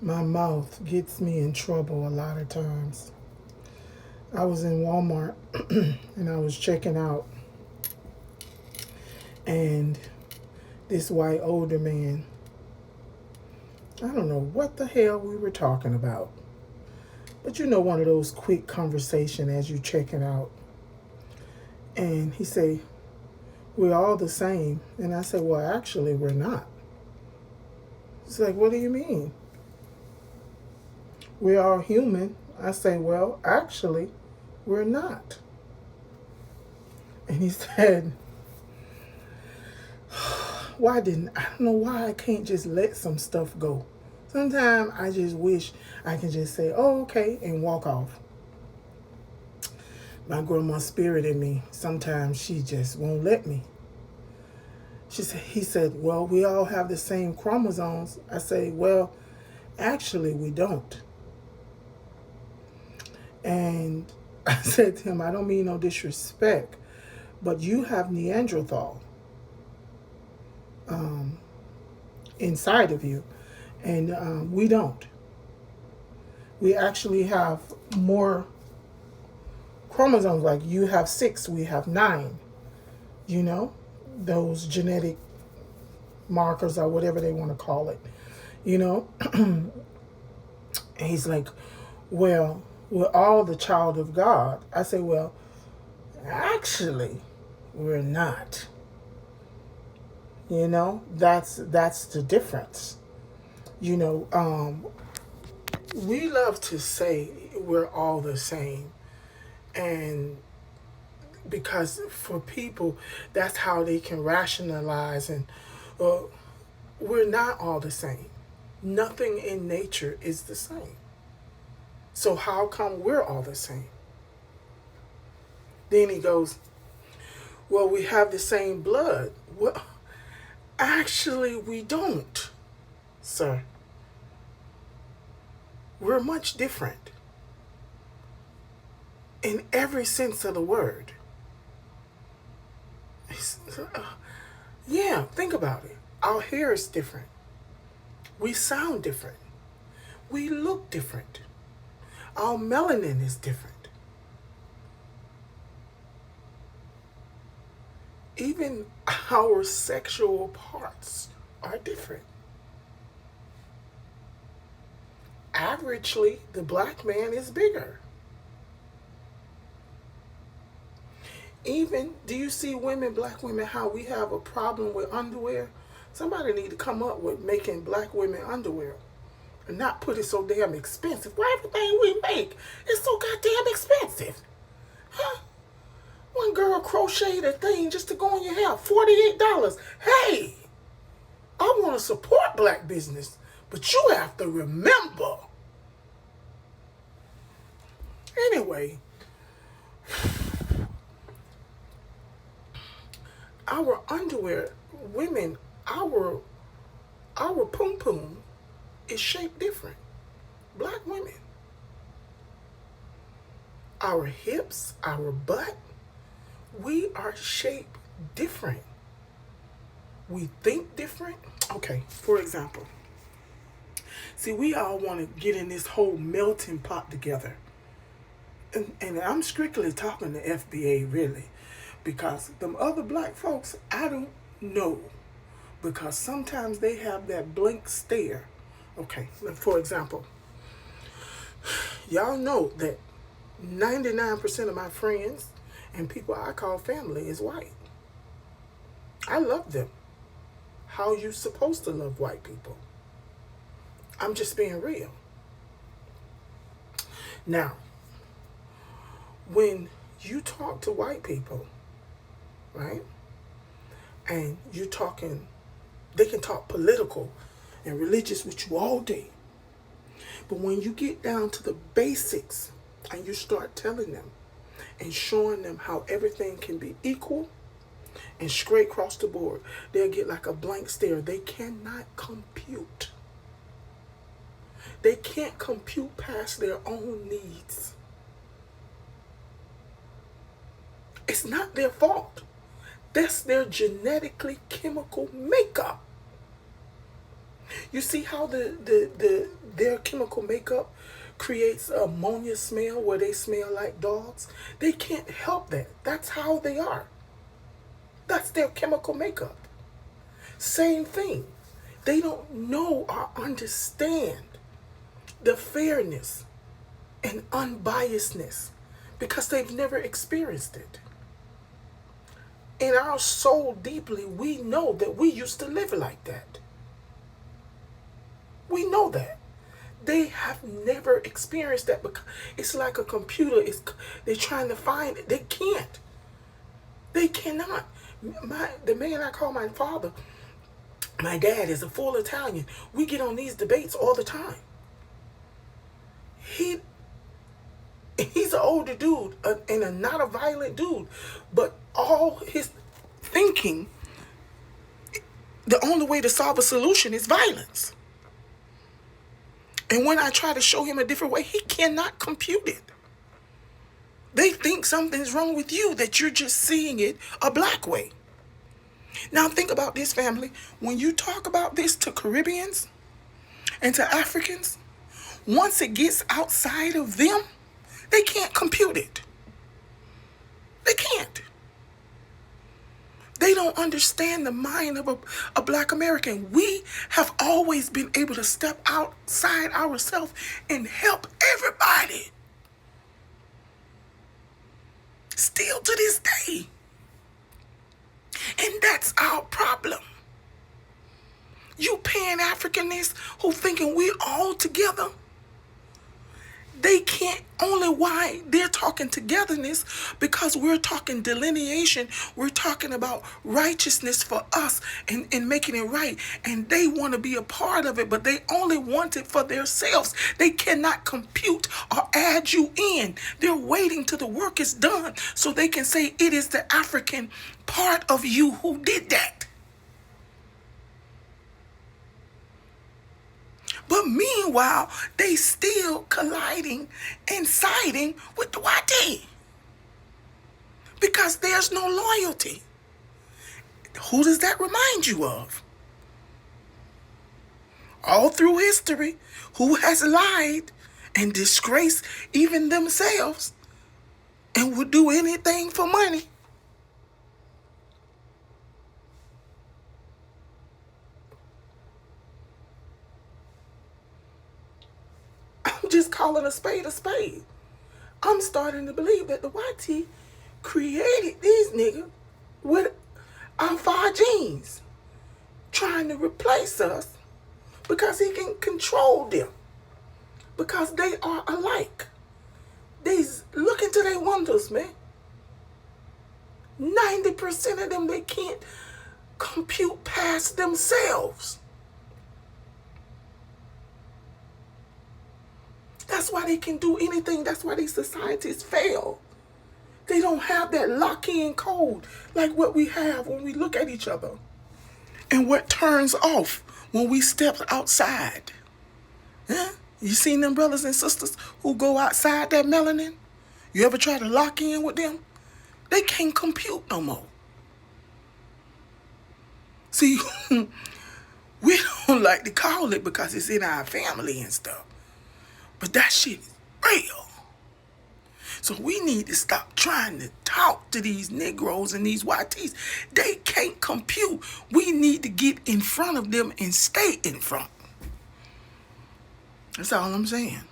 My mouth gets me in trouble a lot of times. I was in Walmart and I was checking out, and this white older man, I don't know what the hell we were talking about, but you know, one of those quick conversation as you checking out. And he say, we're all the same. And I said, well, actually, we're not. He's like, what do you mean? We're all human. I say, well, actually, we're not. And he said, I don't know why I can't just let some stuff go. Sometimes I just wish I can just say, oh, okay, and walk off. My grandma's spirit in me, sometimes she just won't let me. He said, well, we all have the same chromosomes. I say, well, actually, we don't. And I said to him, I don't mean no disrespect, but you have Neanderthal inside of you, and we don't. We actually have more chromosomes. Like you have 6, we have 9. You know, those genetic markers or whatever they want to call it. You know, and he's like, well, we're all the child of God. I say, well, actually, we're not. You know, that's the difference. You know, we love to say we're all the same, and because for people, that's how they can rationalize, and uh, we're not all the same. Nothing in nature is the same. So how come we're all the same? Then he goes, well, we have the same blood. Well, actually, we don't, sir. We're much different in every sense of the word. Yeah, think about it. Our hair is different. We sound different. We look different. Our melanin is different. Even our sexual parts are different. Averagely, the black man is bigger. Even, do you see women, black women, how we have a problem with underwear? Somebody need to come up with making black women underwear and not put it so damn expensive. Why everything we make is so goddamn expensive? Huh? One girl crocheted a thing just to go on your hair, $48. Hey, I want to support black business, but you have to remember. Anyway, our underwear, women, our pum pum is shaped different. Black women, our hips, our butt, we are shaped different. We think different. Okay, for example, see, we all want to get in this whole melting pot together. And I'm strictly talking to FBA, really, because them other black folks, I don't know, because sometimes they have that blank stare. Okay, for example, y'all know that 99% of my friends and people I call family is white. I love them. How you supposed to love white people? I'm just being real. Now, when you talk to white people, right, and you're talking, they can talk political and religious with you all day. But when you get down to the basics and you start telling them and showing them how everything can be equal and straight across the board, they'll get like a blank stare. They cannot compute. They can't compute past their own needs. It's not their fault. That's their genetically chemical makeup. You see how their chemical makeup creates ammonia smell where they smell like dogs? They can't help that. That's how they are. That's their chemical makeup. Same thing. They don't know or understand the fairness and unbiasedness because they've never experienced it. In our soul deeply, we know that we used to live like that. We know that. They have never experienced that because it's like a computer. They're trying to find it. They can't. They cannot. The man I call my father, my dad is a full Italian. We get on these debates all the time. He's an older dude and not a violent dude, but all his thinking, the only way to solve a solution is violence. And when I try to show him a different way, he cannot compute it. They think something's wrong with you, that you're just seeing it a black way. Now think about this, family. When you talk about this to Caribbeans and to Africans, once it gets outside of them, they can't compute it. They can't. They don't understand the mind of a black American. We have always been able to step outside ourselves and help everybody. Still to this day. And that's our problem. You Pan-Africanists who thinking we all together, they can't. Only why they're talking togetherness because we're talking delineation. We're talking about righteousness for us and making it right. And they want to be a part of it, but they only want it for themselves. They cannot compute or add you in. They're waiting till the work is done so they can say it is the African part of you who did that. But meanwhile, they still colliding and siding with the YT. Because there's no loyalty. Who does that remind you of? All through history, who has lied and disgraced even themselves and would do anything for money? I'm just calling a spade a spade. I'm starting to believe that the YT created these niggas with our 5 genes, trying to replace us because he can control them, because they are alike. They look into their wonders, man. 90% of them, they can't compute past themselves. That's why they can do anything. That's why these societies fail. They don't have that lock-in code like what we have when we look at each other. And what turns off when we step outside. Huh? You seen them brothers and sisters who go outside that melanin? You ever try to lock in with them? They can't compute no more. See, we don't like to call it because it's in our family and stuff. But that shit is real. So we need to stop trying to talk to these Negroes and these YTs. They can't compute. We need to get in front of them and stay in front. That's all I'm saying.